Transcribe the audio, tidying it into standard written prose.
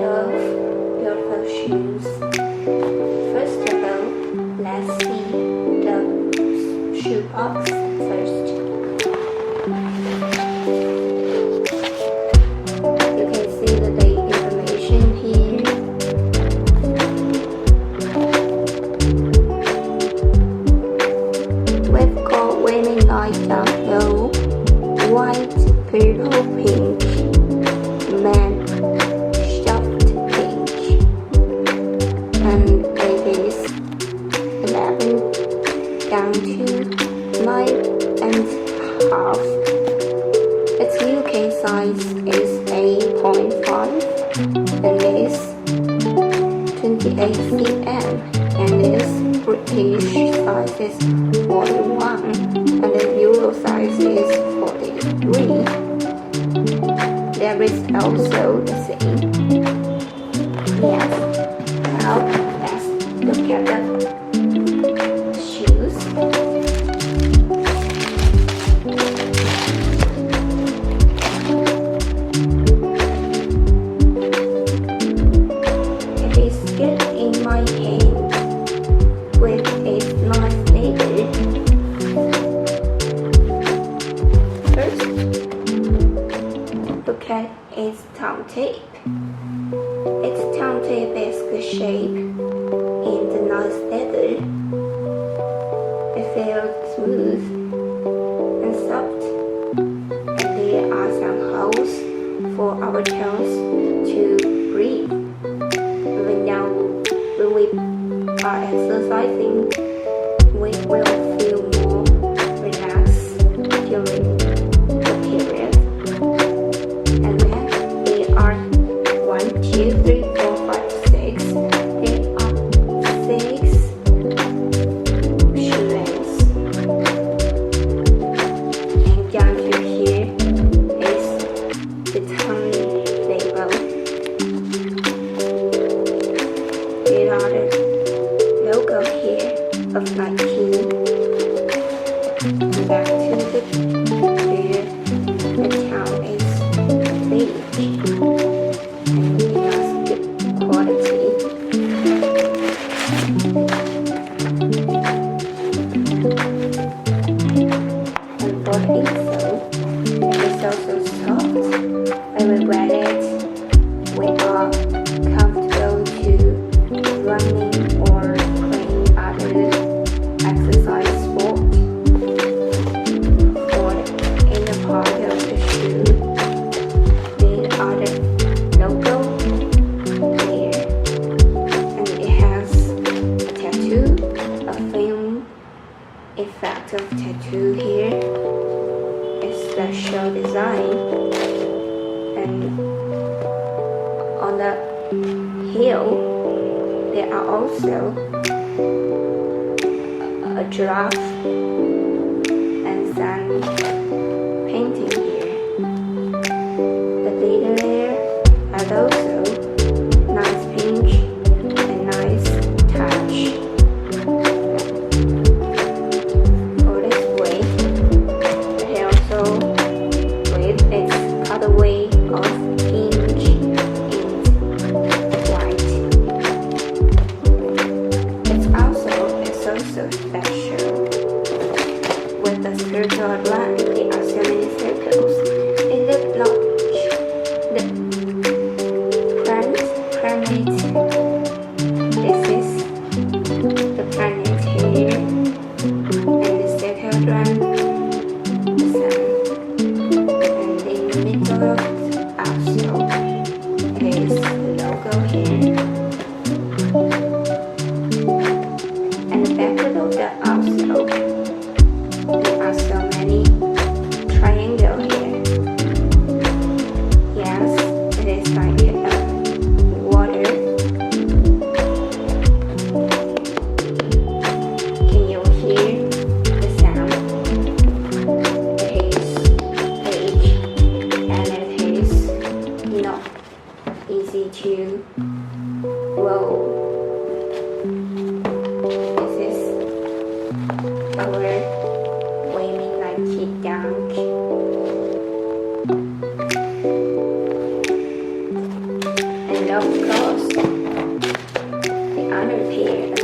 of beautiful shoes. First of all, let's see the shoe box first. You can see the date information here. We've got women like yellow, white, purple, pink, men soft pink, and it is 11 down to 9.5. Its UK size is 8.5 and is 28 cm, and its British size is 41 and the Euro size is 43. There is also the same. Yes, now let's look at the shoes. It is good in my hand with its nice leather. First, look at its tongue tape. Its tongue tape is good shape in the nice leather. It feels smooth and soft, and there are some holes for our toes to breathe. When we are exercising, we will feel more relaxed during the period. And then there are 1, 2, 3, 4, 5, 6. There are 6 shoe lengths. And down to here is the tongue label. There are the logo here of Nike. And back to the here, the town is big and it has good quality. And for the insole, it is also soft. When we wear it, we are comfortable to running or playing other exercise sport. For the inner part of the shoe, there are the logo there, and it has a tattoo, a film effect of tattoo here, a special design, and on the heel there are also a giraffe and some painting here. The leather there has also nice pink and nice touch. For this way, it also with its colorway of pink and white. It's also so special. With the circular line, there are so many circles. It looks like the planet. This is the planet here, and the circle line, the sun, and in the middle of the outsole, it is the logo here. And the back of the outsole, there are so many triangles here. Yes, it is like water. Can you hear the sound? It is big and it is not easy to roll. This is our waving Nike dunk. And love pair